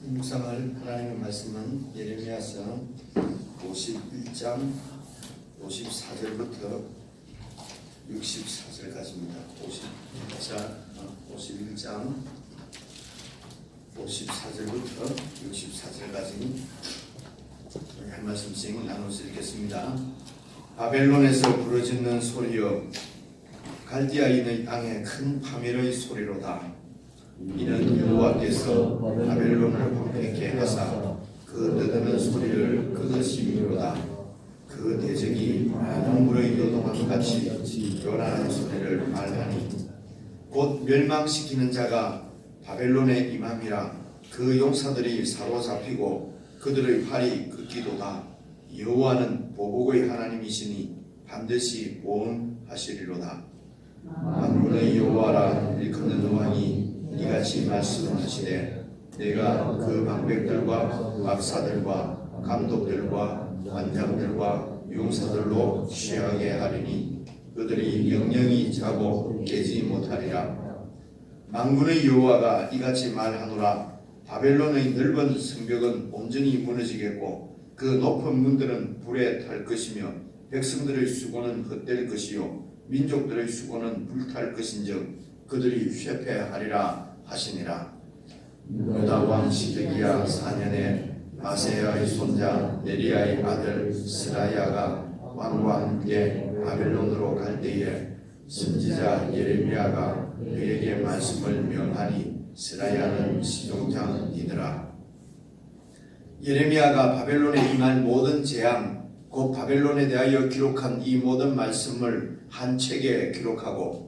묵상할 하나님의 말씀은 예레미야서 51장 54절부터 64절까지입니다. 51장 54절부터 64절까지 한 말씀씩 나눠서 읽겠습니다. 바벨론에서 부르짖는 소리여, 갈디아인의 땅에 큰 파멸의 소리로다. 이는 여호와께서 바벨론을 황폐케 하사 그 떠드는 소리를 끊으심이로다. 그 대적이 많은 물의 요동함 같이 요란한 소리를 말하니 곧 멸망시키는 자가 바벨론에 임함이라. 그 용사들이 사로잡히고 그들의 팔이 긋기도다. 여호와는 보복의 하나님이시니 반드시 보응하시리로다. 만군의 여호와라 일컫는 왕이 이같이 말씀하시되, 내가 그 방백들과 박사들과 감독들과 관장들과 용사들로 취하게 하리니 그들이 영영이 자고 깨지 못하리라. 만군의 여호와가 이같이 말하노라. 바벨론의 넓은 성벽은 온전히 무너지겠고 그 높은 문들은 불에 탈 것이며 백성들의 수고는 헛될 것이요 민족들의 수고는 불탈 것인즉 그들이 쇠폐하리라 하시니라. 유다 왕 시드기야 4년에 마세야의 손자 네리야의 아들 스라야가 왕과 함께 바벨론으로 갈 때에 선지자 예레미야가 그에게 말씀을 명하니 스라야는 시종장이더라. 예레미야가 바벨론에 임할 모든 재앙 곧 바벨론에 대하여 기록한 이 모든 말씀을 한 책에 기록하고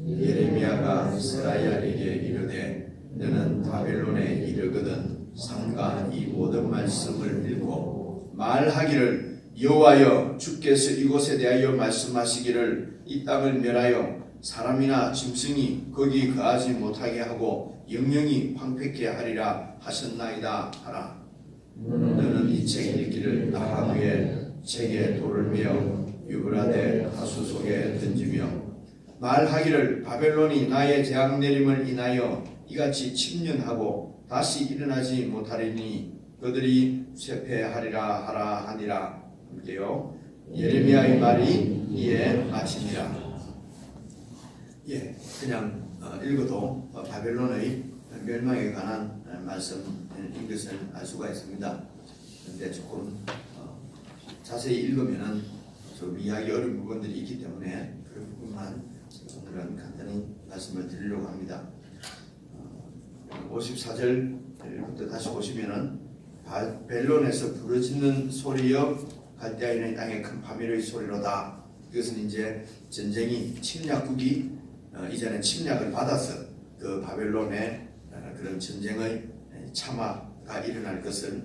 예레미야가 스라야에게 이르되, 너는 바벨론에 이르거든 삼가 이 모든 말씀을 읽고 말하기를, 여호와여 주께서 이곳에 대하여 말씀하시기를 이 땅을 멸하여 사람이나 짐승이 거기 거하지 못하게 하고 영영이 황폐케 하리라 하셨나이다 하라. 너는 이 책 읽기를 나방 위에 책에 돌을 메어 유브라데 하수 속에 던지며 말하기를, 바벨론이 나의 재앙 내림을 인하여 이같이 침륜하고 다시 일어나지 못하리니 그들이 쇠폐하리라 하라 하니라. 함께요. 예레미야의 말이 이에 마치니라. 그냥 읽어도 바벨론의 멸망에 관한 말씀인 것을 알 수가 있습니다. 그런데 조금 자세히 읽으면은 좀 이해하기 어려운 부분들이 있기 때문에 그 부분만 오늘은 간단히 말씀을 드리려고 합니다. 54절부터 다시 보시면은 바벨론에서 부르짖는 소리여, 갈대아인의 땅에 큰 파멸의 소리로다. 이것은 이제 전쟁이 침략국이 이전에 침략을 받아서 그 바벨론의 그런 전쟁의 참화가 일어날 것을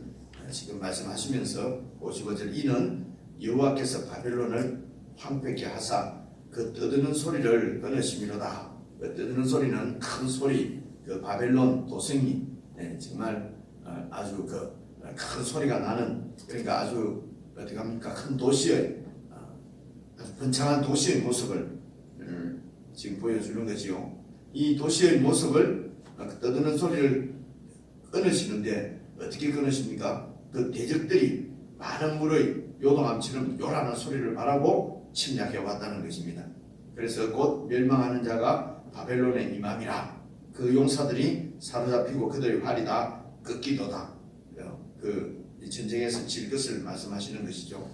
지금 말씀하시면서 55절, 이는 여호와께서 바벨론을 황폐케 하사 그 떠드는 소리를 끊으심이로다. 그 떠드는 소리는 큰 소리, 그 바벨론 도성이 정말 아주 큰 소리가 나는, 그러니까 아주 어떻게 합니까, 큰 도시의 아주 번창한 도시의 모습을 지금 보여주는 거지요. 이 도시의 모습을 떠드는 소리를 끊으시는데 어떻게 끊으십니까? 그 대적들이 많은 물의 요동함처럼 요란한 소리를 말하고 침략해 왔다는 것입니다. 그래서 곧 멸망하는 자가 바벨론의 임함이라. 그 용사들이 사로잡히고 그들의 활이 다 꺾이도다. 그 전쟁에서 질 것을 말씀하시는 것이죠.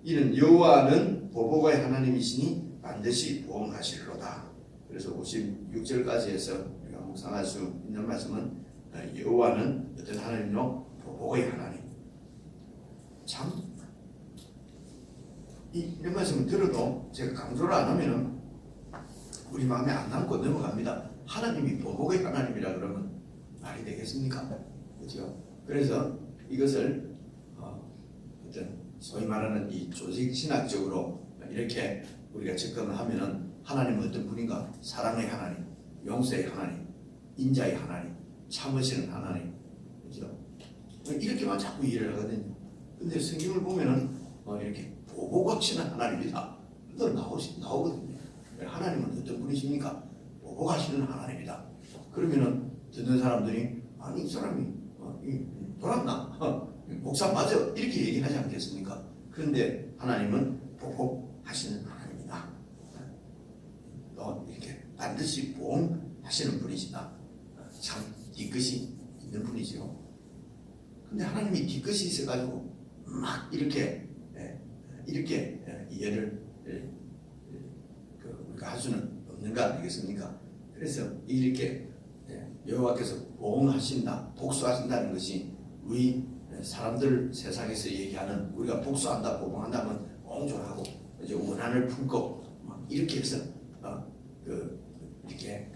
이는 여호와는 보복의 하나님이시니 반드시 보응하시리로다. 그래서 56절까지 해서 우리가 묵상할 수 있는 말씀은 여호와는 어떤 하나님이요? 보복의 하나님. 참 이런 말씀을 들어도 제가 강조를 안 하면은 우리 마음에 안 남고 넘어갑니다. 하나님이 보복의 하나님이라 그러면 말이 되겠습니까? 그렇죠? 그래서 이것을 어떤 소위 말하는 이 조직 신학적으로 이렇게 우리가 접근을 하면은 하나님은 어떤 분인가? 사랑의 하나님, 용서의 하나님, 인자의 하나님, 참으시는 하나님, 그렇죠? 이렇게만 자꾸 이해를 하거든요. 근데 성경을 보면은 이렇게 보복하시는 하나님이다. 나오거든요. 하나님은 어떤 분이십니까? 보복하시는 하나님이다. 그러면은 듣는 사람들이, 아니 이 사람이 돌았나? 목사 맞아? 이렇게 얘기하지 않겠습니까? 그런데 하나님은 보복하시는 하나님이다. 이렇게 반드시 보응하시는 분이시다. 참 뒤끝이 있는 분이죠. 근데 하나님이 뒤끝이 있어가지고 막 이렇게 이해를 우리가 할 수는 없는 거 아니겠습니까? 그래서 이렇게 여호와께서 보응하신다, 복수하신다는 것이 우리 사람들 세상에서 얘기하는 우리가 복수한다, 보응한다면 옹졸하고 이제 원한을 품고 막 이렇게 해서 이렇게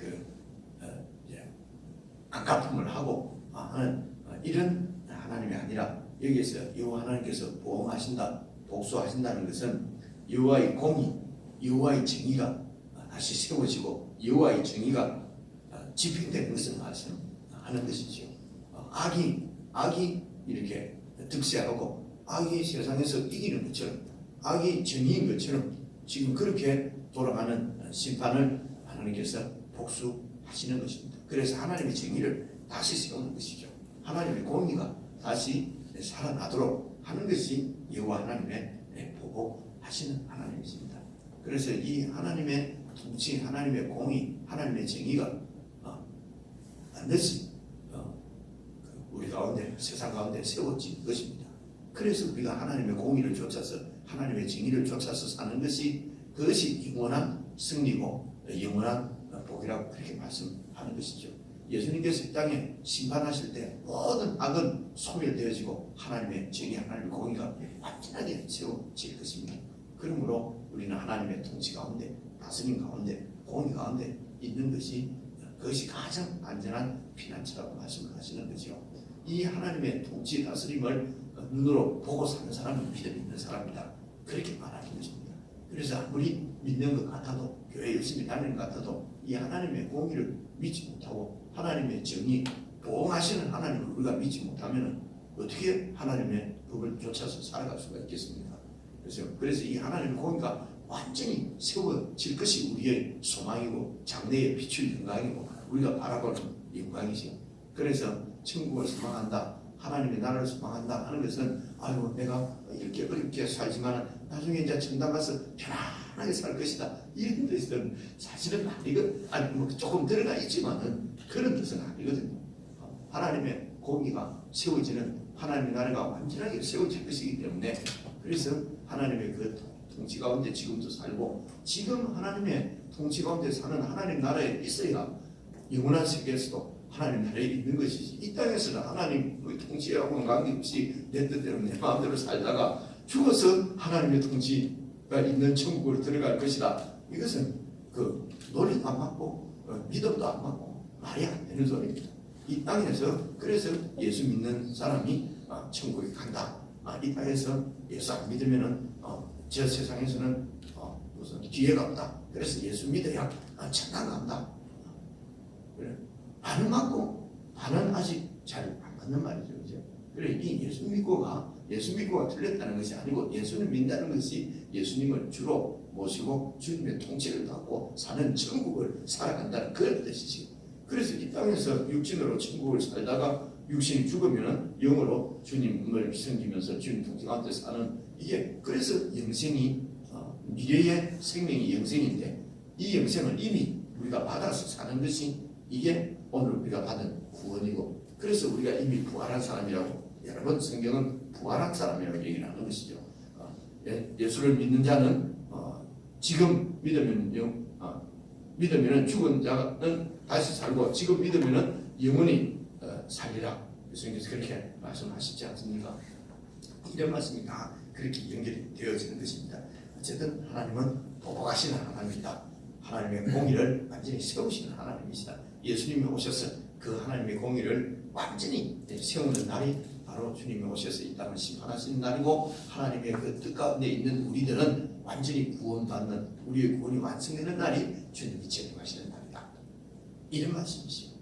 안갚음을 하고 하는 이런 하나님이 아니라 여기에서 여호와 하나님께서 보응하신다, 복수하신다는 것은 여호와의 공의, 여호와의 정의가 다시 세워지고 여호와의 정의가 집행되는 것을 말씀하는 것이죠. 악이 이렇게 득세하고 악이 세상에서 이기는 것처럼 악이 정의인 것처럼 지금 그렇게 돌아가는 심판을 하나님께서 복수하시는 것입니다. 그래서 하나님의 정의를 다시 세우는 것이죠. 하나님의 공의가 다시 살아나도록 하는 것이 여호와 하나님의 보복하시는 하나님이십니다. 그래서 이 하나님의 통치, 하나님의 공의, 하나님의 정의가 반드시 우리 가운데, 세상 가운데 세워진 것입니다. 그래서 우리가 하나님의 공의를 쫓아서 하나님의 정의를 쫓아서 사는 것이 그것이 영원한 승리고 영원한 복이라고 그렇게 말씀하는 것이죠. 예수님께서 이 땅에 심판하실 때 모든 악은 소멸되어지고 하나님의 정의, 하나님의 공의가 완전하게 세워질 것입니다. 그러므로 우리는 하나님의 통치 가운데, 다스림 가운데, 공의 가운데 있는 것이 그것이 가장 안전한 피난처라고 말씀을 하시는 거죠. 이 하나님의 통치, 다스림을 눈으로 보고 사는 사람은 믿음 있는 사람이다. 그렇게 말하는 것입니다. 그래서 아무리 믿는 것 같아도, 교회 열심히 다니는 것 같아도 이 하나님의 공의를 믿지 못하고 하나님의 정의, 보응하시는 하나님을 우리가 믿지 못하면 어떻게 하나님의 법을 쫓아서 살아갈 수가 있겠습니까? 그래서 이 하나님의 공의가 완전히 세워질 것이 우리의 소망이고 장래에 비출 영광이고 우리가 바라보는 영광이죠. 그래서 천국을 소망한다, 하나님의 나라를 소망한다 하는 것은 아이고 내가 이렇게 어렵게 살지만 나중에 이제 천당 가서 편안하게 살 것이다 이런 뜻은 사실은 아니 뭐 조금 들어가 있지만은 그런 뜻은 아니거든요. 하나님의 공의가 세워지는 하나님의 나라가 완전하게 세워질 것이기 때문에 그래서 하나님의 그 통치 가운데 지금도 살고 지금 하나님의 통치 가운데 사는 하나님 나라에 있어야 영원한 세계에서도 하나님 나라에 있는 것이지 이 땅에서는 하나님의 통치하고는 관계없이 내 뜻대로 내 마음대로 살다가 죽어서 하나님의 통치가 있는 천국으로 들어갈 것이다. 이것은 그 논리도 안 맞고 믿음도 안 맞고 말이 안 되는 소리입니다. 이 땅에서 그래서 예수 믿는 사람이 천국에 간다. 이 땅에서 예수 안 믿으면은 저 세상에서는 무슨 기회가 없다. 그래서 예수 믿어야 천당 간다. 그래. 반은 맞고 반은 아직 잘 안 맞는 말이죠. 그죠? 그래 이 예수 믿고가 틀렸다는 것이 아니고 예수를 믿는다는 것이 예수님을 주로 모시고 주님의 통치를 받고 사는 천국을 살아간다는 그런 뜻이지. 그래서 이 땅에서 육신으로 천국을 살다가 육신이 죽으면 영으로 주님을 섬기면서 주님 통치 가운데 사는 이게 그래서 영생이 미래의 생명이 영생인데 이 영생을 이미 우리가 받아서 사는 것이 이게 오늘 우리가 받은 구원이고 그래서 우리가 이미 부활한 사람이라고 여러분 성경은 부활한 사람이라고 얘기를 하는 것이죠. 예수를 믿는 자는 지금 믿으면 죽은 자는 다시 살고 지금 믿으면 영원히 살리라. 예수님께서 그렇게 말씀하시지 않습니까? 이런 말씀이 다 그렇게 연결이 되어지는 것입니다. 어쨌든 하나님은 보복하시는 하나님이다. 하나님의 공의를 완전히 세우시는 하나님이시다. 예수님이 오셔서 그 하나님의 공의를 완전히 세우는 날이 바로 주님이 오셔서 이 땅을 심판하시는 날이고 하나님의 그 뜻 가운데 있는 우리들은 완전히 구원받는 우리의 구원이 완성되는 날이 주님이 재림하시는 날이다. 이런 말씀이시죠.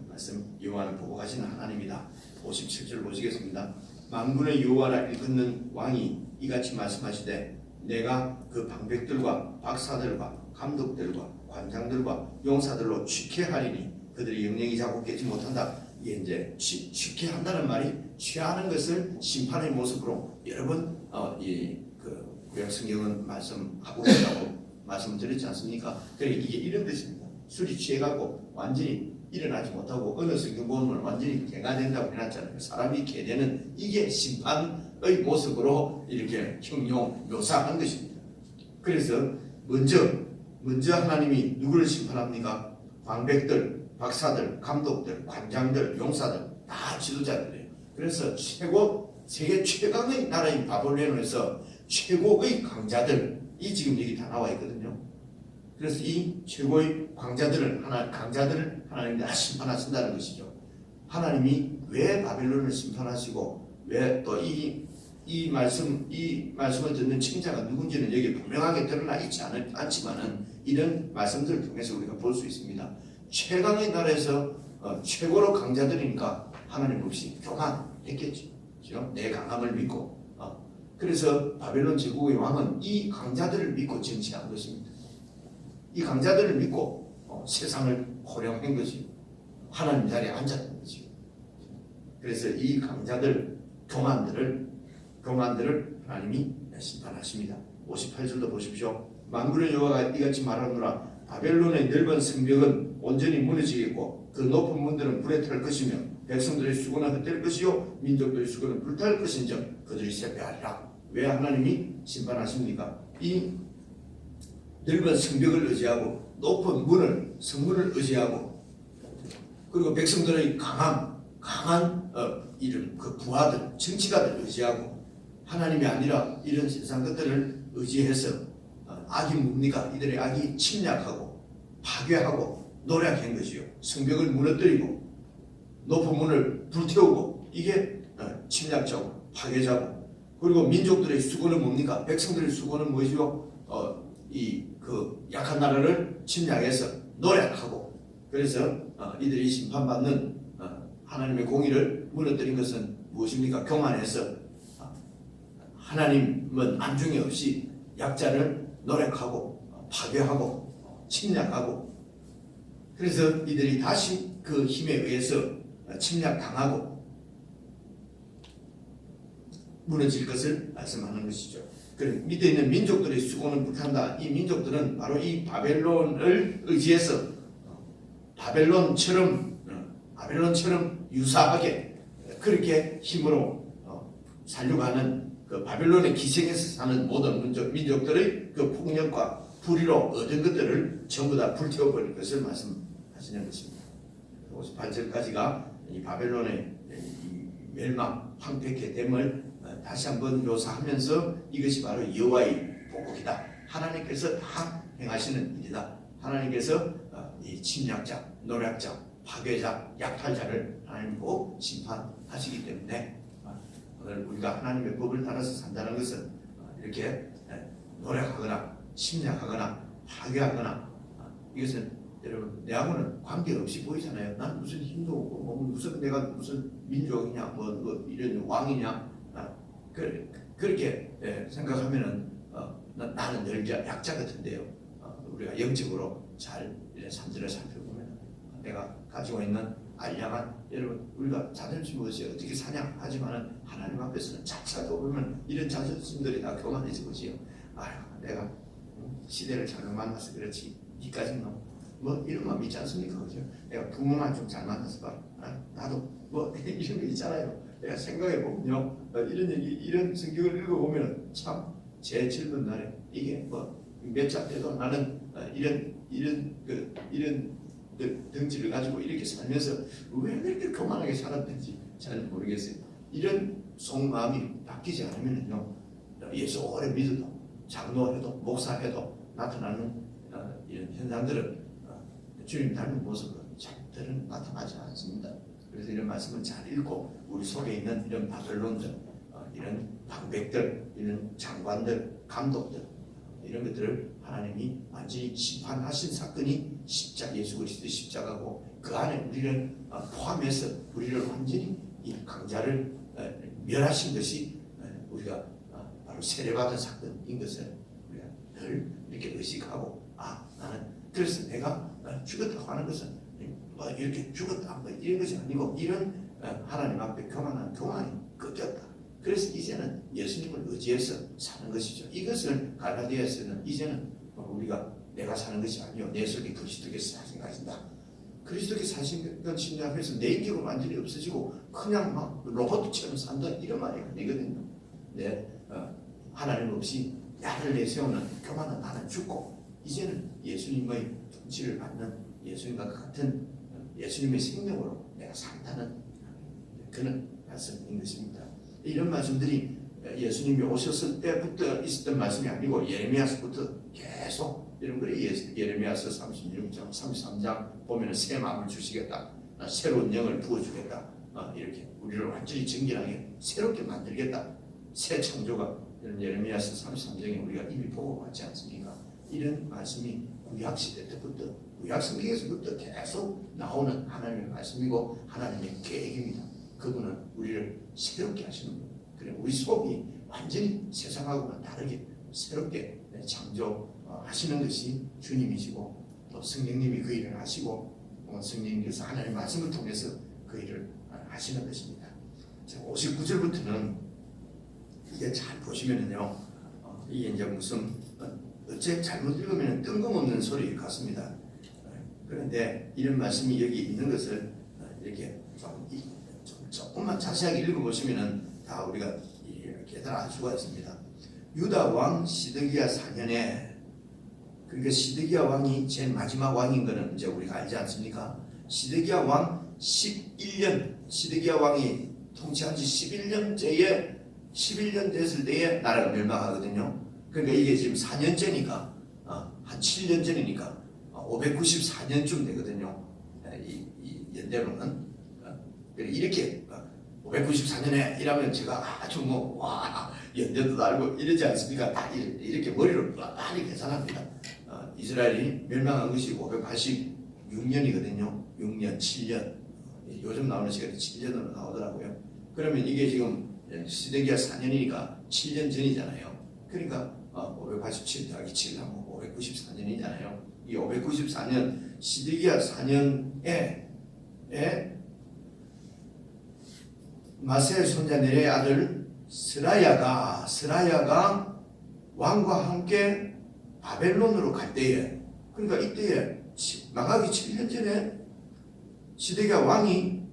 말씀 여호와는 보복하시는 하나님이다. 57절 보시겠습니다. 만군의 여호와라 일컫는 왕이 이같이 말씀하시되 내가 그 방백들과 박사들과 감독들과 관장들과 용사들로 취케하리니 그들의 영령이 자꾸 깨지 못한다. 이게 이제 취케 한다는 말이 취하는 것을 심판의 모습으로 여러 번 이그 구약 성경은 말씀하고 있다고 말씀드렸지 않습니까? 그러니까 이게 이런 뜻입니다. 술이 취해가고 완전히 일어나지 못하고 어느 성경 보면 완전히 개가 된다고 해놨잖아요. 사람이 개 되는 이게 심판의 모습으로 이렇게 형용 묘사한 것입니다. 그래서 먼저 하나님이 누구를 심판합니까? 광백들, 박사들, 감독들, 관장들, 용사들 다 지도자들이에요. 그래서 세계 최강의 나라인 바벨론에서 최고의 강자들이 지금 여기 다 나와 있거든요. 그래서 이 최고의 강자들을 하나님이 다 심판하신다는 것이죠. 하나님이 왜 바벨론을 심판하시고 왜 또 이 말씀을 듣는 청자가 누군지는 여기 분명하게 드러나 있지 않지만은 이런 말씀들을 통해서 우리가 볼 수 있습니다. 최강의 나라에서 최고로 강자들이니까 하나님 없이 교만했겠죠. 내 강함을 믿고 그래서 바벨론 제국의 왕은 이 강자들을 믿고 정치한 것입니다. 이 강자들을 믿고 세상을 호령한 것이요. 하나님 자리에 앉았던 것이요. 그래서 이 강자들, 교만들을 하나님이 심판하십니다. 58절도 보십시오. 만군의 여호와가 이같이 말하노라. 바벨론의 넓은 성벽은 온전히 무너지겠고 그 높은 문들은 불에 탈 것이며 백성들의 수고는 헛될 것이요 민족들의 수고는 불탈 것인즉 그들이 쇠퇴하리라. 왜 하나님이 심판하십니까? 이 넓은 성벽을 의지하고 높은 문을 성문을 의지하고 그리고 백성들의 강한 이런 그 부하들 정치가들 의지하고 하나님이 아니라 이런 세상 것들을 의지해서 악이 뭡니까? 이들의 악이 침략하고 파괴하고 노력한 것이요. 성벽을 무너뜨리고 높은 문을 불태우고 이게 침략자고 파괴자고 그리고 민족들의 수고는 뭡니까? 백성들의 수고는 무엇이요? 그 약한 나라를 침략해서 노력하고 그래서 이들이 심판받는 하나님의 공의를 무너뜨린 것은 무엇입니까? 교만해서 하나님은 안중에 없이 약자를 노력하고 파괴하고 침략하고 그래서 이들이 다시 그 힘에 의해서 침략당하고 무너질 것을 말씀하는 것이죠. 밑에 있는 민족들의 수고는 불탄다. 이 민족들은 바로 이 바벨론을 의지해서 바벨론처럼 유사하게 그렇게 힘으로 살려고 하는 그 바벨론의 기생에서 사는 모든 민족들의 그 폭력과 불의로 얻은 것들을 전부 다 불태워버릴 것을 말씀하시는 것입니다. 58절까지가 이 바벨론의 멸망, 황폐케 됨을 다시 한번 묘사하면서 이것이 바로 여호와의 보복이다. 하나님께서 다 행하시는 일이다. 하나님께서 이 침략자, 노략자, 파괴자, 약탈자를 하나님 꼭 심판하시기 때문에 오늘 우리가 하나님의 법을 따라서 산다는 것은 이렇게 노력하거나 침략하거나 파괴하거나 이것은 여러분 내하고는 관계없이 보이잖아요. 난 무슨 힘도 없고 무슨 내가 무슨 민족이냐 뭐 이런 왕이냐 그렇게 생각하면은 나는 늘 약자 같은데요. 우리가 영적으로 잘 이런 삶들을 살펴보면 내가 가지고 있는 알량한 여러분 우리가 자존심 없이 어떻게 사냐 하지만은 하나님 앞에서는 차차도 보면 이런 자존심들이 다 교만해지고지요. 내가 시대를 잘못 만나서 그렇지 이까지는 뭐 이런 마음 있지 않습니까? 그죠? 내가 부모만 좀 잘 만나서 봐. 나도 뭐 이런 거 있잖아요. 내가 생각해 보면요, 이런 얘기, 이런 성경을 읽어보면 참 제 젊은 날에 이게 뭐 몇 자 때도 나는 이런 덩치를 가지고 이렇게 살면서 왜 그렇게 교만하게 살았는지 잘 모르겠어요. 이런 속마음이 바뀌지 않으면요, 예수 오래 믿어도 장로해도 목사해도 나타나는 이런 현상들은 주님 닮은 모습으로 잘들은 나타나지 않습니다. 그래서 이런 말씀을 잘 읽고 우리 속에 있는 이런 바벨론들, 이런 방백들, 이런 장관들, 감독들 이런 것들을 하나님이 완전히 심판하신 사건이 예수 그리스도의 십자가고 그 안에 우리를 포함해서 우리를 완전히 이 강자를 멸하신 것이 우리가 바로 세례받은 사건인 것을 우리가 늘 이렇게 의식하고 나는 그래서 내가 죽었다고 하는 것은 뭐 이렇게 죽었다 뭐 이런 것이 아니고 이런 하나님 앞에 교만한 교만이 꺾였다. 그래서 이제는 예수님을 의지해서 사는 것이죠. 이것을 갈라디아에서는 이제는 우리가 내가 사는 것이 아니요 내 속에 그리스도께서 사신 것이다. 그리스도께서 사신 것 신뢰하면서 내 인격은 완전히 없어지고 그냥 막 로봇처럼 산다 이런 말이 아니거든요. 네, 하나님 없이 나를 내세우는 교만한 나는 죽고 이제는 예수님의 통치를 받는 예수님과 같은 예수님의 생명으로 내가 산다는 그런 말씀인 것입니다. 이런 말씀들이 예수님이 오셨을 때부터 있었던 말씀이 아니고 예레미야서부터 계속 이런 거를 예레미야서 36장, 33장 보면 새 마음을 주시겠다, 새로운 영을 부어주겠다, 이렇게 우리를 완전히 정결하게 새롭게 만들겠다, 새 창조가 이런 예레미야서 33장에 우리가 이미 보고 왔지 않습니까? 이런 말씀이 구약시대 때부터 구약성경에서부터 계속 나오는 하나님의 말씀이고 하나님의 계획입니다. 그분은 우리를 새롭게 하시는 분. 그래 우리 속이 완전히 세상하고는 다르게 새롭게 창조하시는 것이 주님이시고 또 성령님이 그 일을 하시고 성령님께서 하나님의 말씀을 통해서 그 일을 하시는 것입니다. 59절부터는 이게 잘 보시면은요, 이게 이제 무슨 어째 잘못 읽으면 뜬금없는 소리 같습니다. 그런데 이런 말씀이 여기 있는 것을 이렇게 조금만 자세하게 읽어보시면은 다 우리가 깨달아 알 수가 있습니다. 유다 왕 시드기야 4년에, 그러니까 시드기야 왕이 제일 마지막 왕인 거는 이제 우리가 알지 않습니까? 시드기야 왕 11년, 시드기야 왕이 통치한 지 11년 됐을 때에 나라가 멸망하거든요. 그러니까 이게 지금 4년 전이니까 한 7년 전이니까 594년쯤 되거든요. 이 연대로는 이렇게 594년에 이라면 제가 아주 연대도 알고 이러지 않습니까? 다 이렇게 머리로 많이 계산합니다. 이스라엘이 멸망한 것이 586년이거든요. 6년, 7년. 요즘 나오는 시간이 7년으로 나오더라고요. 그러면 이게 지금 시드기야 4년이니까 7년 전이잖아요. 그러니까 587 더하기 7 하면 594년이잖아요. 이 594년 시드기야 4년에 마세 손자 네레의 아들 스라야가 왕과 함께 바벨론으로 갈 때에, 그러니까 이때에 망하기 7년 전에 시드기야 왕이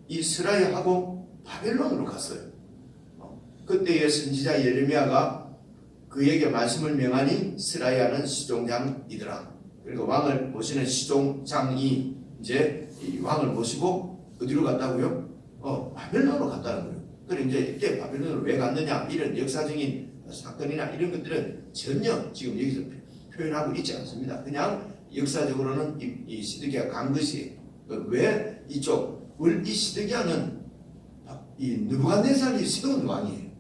이 스라야하고 바벨론으로 갔어요. 그때의 선지자 예레미야가 그에게 말씀을 명하니 스라야는 시종장이더라. 그리고 왕을 모시는 시종장이 이제 이 왕을 모시고 어디로 갔다고요? 바벨론으로 갔다는 거예요. 그래 이제 이때 바벨론으로 왜 갔느냐, 이런 역사적인 사건이나 이런 것들은 전혀 지금 여기서 표현하고 있지 않습니다. 그냥 역사적으로는 이 시드기야 간 것이 왜 이쪽 이 시드기야는 이 느부갓네살이 세운 왕이에요.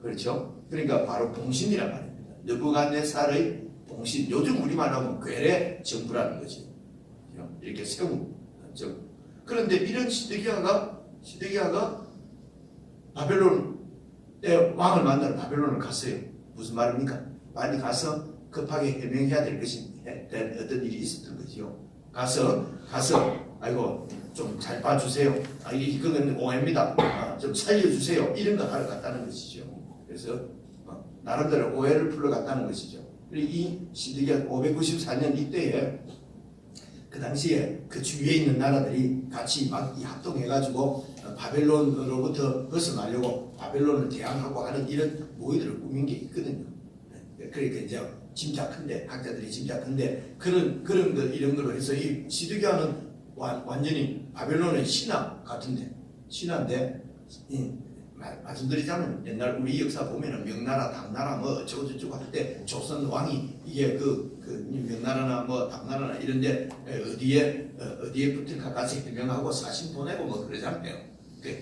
그렇죠? 그러니까 바로 봉신이란 말입니다. 느부갓네살의 봉신, 요즘 우리말로 하면 괴뢰 정부라는 거지. 이렇게 세운 정부. 그런데 이런 시드기야가 바벨론의 왕을 만나러 바벨론을 갔어요. 무슨 말입니까? 빨리 가서 급하게 해명해야 될 것이 어떤 일이 있었던 거지요. 가서 아이고 좀 잘 봐주세요. 이건 오해입니다. 좀 살려주세요. 이런 거 하러 갔다는 것이죠. 그래서 나름대로 오해를 풀러갔다는 것이죠. 그리고 이 시드기야 594년 이때에 그 당시에 그 주위에 있는 나라들이 같이 막 합동해가지고 바벨론으로부터 벗어나려고 바벨론을 대항하고 하는 이런 모의들을 꾸민 게 있거든요. 그러니까 이제 짐작한데, 학자들이 짐작한데 그런 거 이런 걸로 해서 이 시드기야는 완전히 바벨론의 신하 같은데, 신하인데 말씀드리자면 옛날 우리 역사 보면은 명나라, 당나라 뭐 어쩌고저쩌고 할 때 조선 왕이 이게 그 명나라나 뭐 당나라나 이런데 어디에 붙을까까지 해명하고 사신 보내고 뭐 그러잖아요.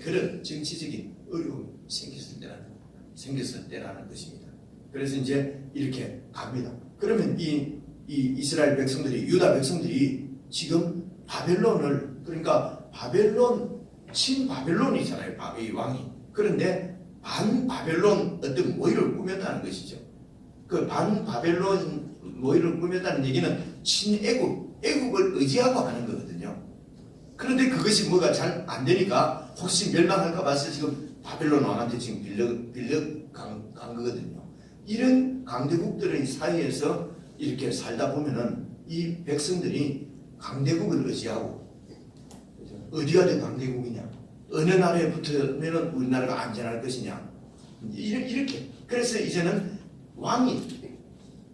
그런 정치적인 어려움이 생겼을 때라는 것입니다. 그래서 이제 이렇게 갑니다. 그러면 이 이스라엘 백성들이, 유다 백성들이 지금 바벨론을, 그러니까 바벨론 친바벨론이잖아요. 이 왕이. 그런데 반바벨론 어떤 모의를 꾸몄다는 것이죠. 그 반바벨론 모의를 꾸몄다는 얘기는 친애국을 의지하고 하는 거거든요. 그런데 그것이 뭐가 잘 안 되니까 혹시 멸망할까 봐서 지금 바벨론 왕한테 지금 빌려 간 거거든요. 이런 강대국들의 사이에서 이렇게 살다 보면은 이 백성들이 강대국을 의지하고, 어디가 더 강대국이냐, 어느 나라에 붙으면 우리나라가 안전할 것이냐, 이렇게. 그래서 이제는 왕이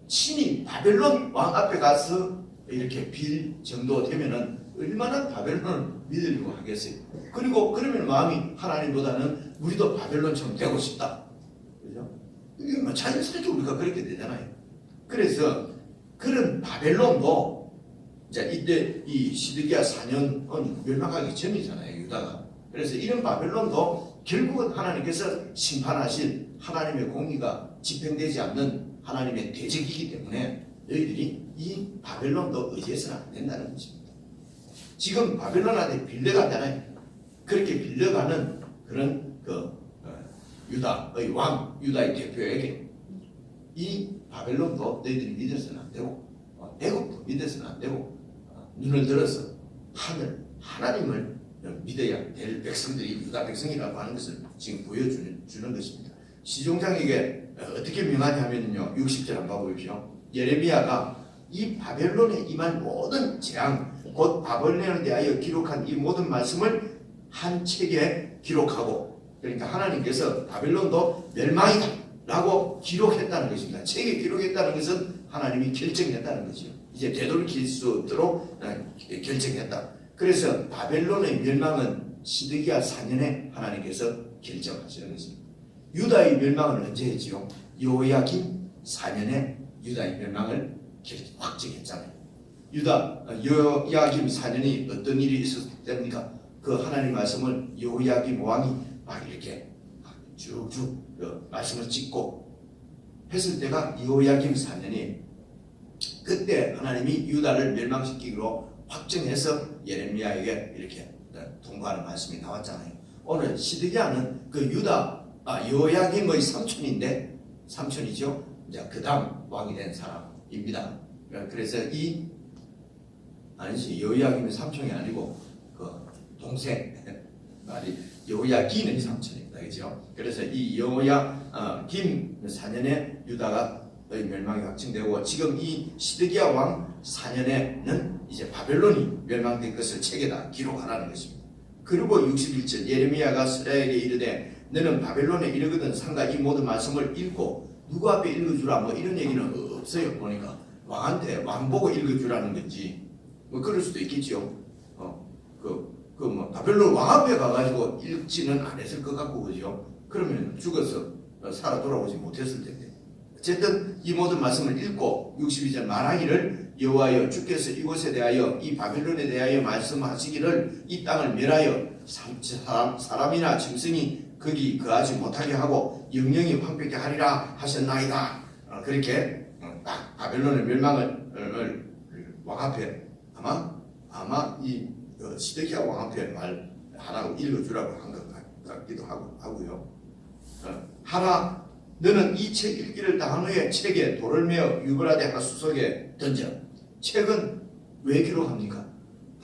친히 바벨론 왕 앞에 가서 이렇게 빌 정도 되면은 얼마나 바벨론을 믿으려고 하겠어요. 그리고 그러면 마음이 하나님보다는 우리도 바벨론처럼 되고 싶다. 그죠? 이게 뭐 자연스럽게 우리가 그렇게 되잖아요. 그래서 그런 바벨론도 이제 이때 이 시드기야 4년은 멸망하기 전이잖아요, 유다가. 그래서 이런 바벨론도 결국은 하나님께서 심판하실 하나님의 공의가 집행되지 않는 하나님의 대적이기 때문에 너희들이 이 바벨론도 의지해서는 안 된다는 것입니다. 지금 바벨론한테 빌려가잖아요. 그렇게 빌려가는 그런 유다의 왕, 유다의 대표에게 이 바벨론도 너희들이 믿어서는 안 되고, 애국도 믿어서는 안 되고, 눈을 들어서 하나님을 믿어야 될 백성들이 유다 백성이라고 하는 것을 지금 보여주는 것입니다. 시종장에게 어떻게 명하냐면요, 60절 한번 보십시오. 예레미야가 이 바벨론에 임한 모든 재앙, 곧 바벨론에 대하여 기록한 이 모든 말씀을 한 책에 기록하고, 그러니까 하나님께서 바벨론도 멸망이다 라고 기록했다는 것입니다. 책에 기록했다는 것은 하나님이 결정했다는 것이죠. 이제 되돌이킬 수 없도록 결정했다. 그래서 바벨론의 멸망은 시드기야 4년에 하나님께서 결정하시는 것입니다. 유다의 멸망은 언제 했지요? 여호야김 4년에 유다의 멸망을 확정했잖아요. 여호야김 4년이 어떤 일이 있었을 때입니까? 그 하나님 말씀을 여호야김 왕이 막 이렇게 쭉쭉 말씀을 찍고 했을 때가 여호야김 4년이, 그때 하나님이 유다를 멸망시키기로 확정해서 예레미야에게 이렇게 통보하는 말씀이 나왔잖아요. 오늘 시드기야는 그 여호야김의 삼촌이죠. 이제 그 다음 왕이 된 사람입니다. 그래서 여호야김의 삼촌이 아니고 그 동생 말이 여호야김의 삼촌입니다. 그죠? 그래서 이 여호야김 4년에 유다가 멸망이 확정되고, 지금 이 시드기야 왕 4년에는 이제 바벨론이 멸망된 것을 책에다 기록하라는 것입니다. 그리고 61절 예레미야가 스라에게 이르되 너는 바벨론에 이르거든 상가 이 모든 말씀을 읽고, 누구 앞에 읽어주라 뭐 이런 얘기는 없어요. 보니까 왕한테 왕 보고 읽어주라는 건지 뭐 그럴 수도 있겠지요. 뭐 바벨론 왕 앞에 가가지고 읽지는 않았을 것 같고, 그죠? 그러면 죽어서 살아 돌아오지 못했을 텐데. 어쨌든 이 모든 말씀을 읽고 62절 말하기를 여호와여 주께서 이곳에 대하여 이 바벨론에 대하여 말씀하시기를 이 땅을 멸하여 사람이나 짐승이 거기 거하지 못하게 하고 영영이 황폐케 하리라 하셨나이다. 그렇게 딱 바벨론의 멸망을 왕 앞에 아마 이 시드기야 왕 앞에 말하라고 읽어주라고 한 것 같기도 하고요. 하라 너는 이 책 읽기를 다 한 후에 책에 돌을 메어 유브라데 하수속에 던져. 책은 왜 기록합니까?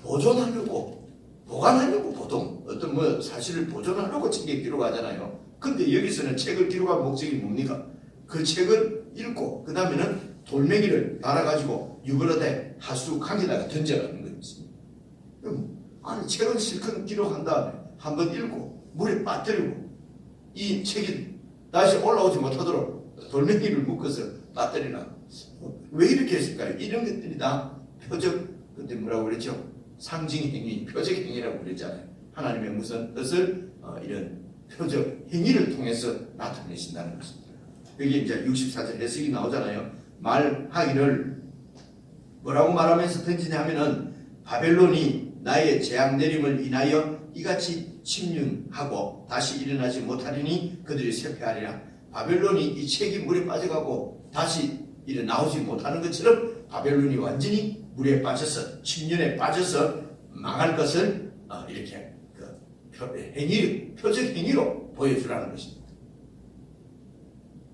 보존하려고, 보관하려고 보통 어떤 뭐 사실을 보존하려고 책에 기록하잖아요. 근데 여기서는 책을 기록한 목적이 뭡니까? 그 책을 읽고 그 다음에는 돌멩이를 달아가지고 유브라데 하수강에다가 던져라는 것입니다. 아니 책은 실컷 기록한 다음에 한번 읽고 물에 빠뜨리고 이 책이 다시 올라오지 못하도록 돌멩이를 묶어서 빠뜨리나. 왜 이렇게 했을까요? 이런 것들이 다 표적, 그때 뭐라고 그랬죠? 상징행위, 표적행위라고 그랬잖아요. 하나님의 무슨 뜻을 이런 표적 행위를 통해서 나타내신다는 것입니다. 여기 이제 64절 해석이 나오잖아요. 말하기를 뭐라고 말하면서 던지냐면은 바벨론이 나의 재앙 내림을 인하여 이같이 침륜하고 다시 일어나지 못하리니 그들이 쇠퇴하리라. 바벨론이 이 책이 물에 빠져가고 다시 나오지 못하는 것처럼 바벨론이 완전히 물에 빠져서 침륜에 빠져서 망할 것을 이렇게 표적 행위로 보여주라는 것입니다.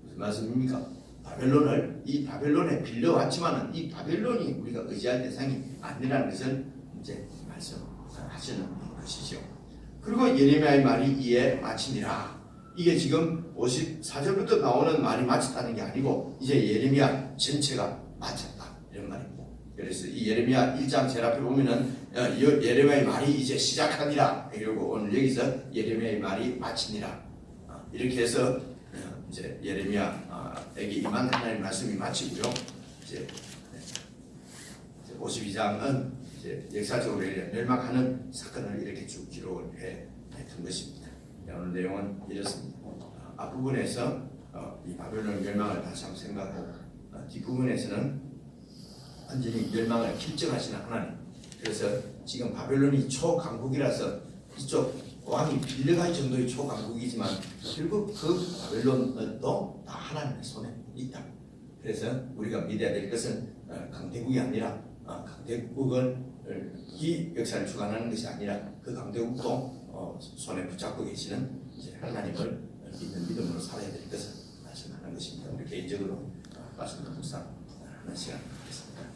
무슨 말씀입니까? 이 바벨론에 빌려왔지만은 이 바벨론이 우리가 의지할 대상이 아니라는 것을 이제 말씀하는 하시는 것이죠. 그리고 예레미야의 말이 이에 마치니라. 이게 지금 54절부터 나오는 말이 마쳤다는 게 아니고 이제 예레미야 전체가 마쳤다 이런 말입니다. 그래서 이 예레미야 1장 제일 앞에 보면은 예레미야의 말이 이제 시작하니라. 그리고 오늘 여기서 예레미야의 말이 마치니라. 이렇게 해서 이제 예레미야에게 임한 하나님의 말씀이 마치고요. 이제 52장은 이제 역사적으로 멸망하는 사건을 이렇게 쭉 기록을 해둔 것입니다. 오늘 내용은 이렇습니다. 앞부분에서 이 바벨론 멸망을 다시 한번 생각하고 뒷부분에서는 완전히 멸망을 결정하시는 하나님. 그래서 지금 바벨론이 초강국이라서 이쪽 왕이 빌려갈 정도의 초강국이지만 결국 그 바벨론도 다 하나님의 손에 있다. 그래서 우리가 믿어야 될 것은 강대국이 아니라 강대국은 이 역사를 주관하는 것이 아니라 그 강대국도 손에 붙잡고 계시는 이제 하나님을 믿는 믿음으로 살아야 될 것을 말씀하는 것입니다. 우리 개인적으로 말씀을 묵상하는 시간 갖겠습니다.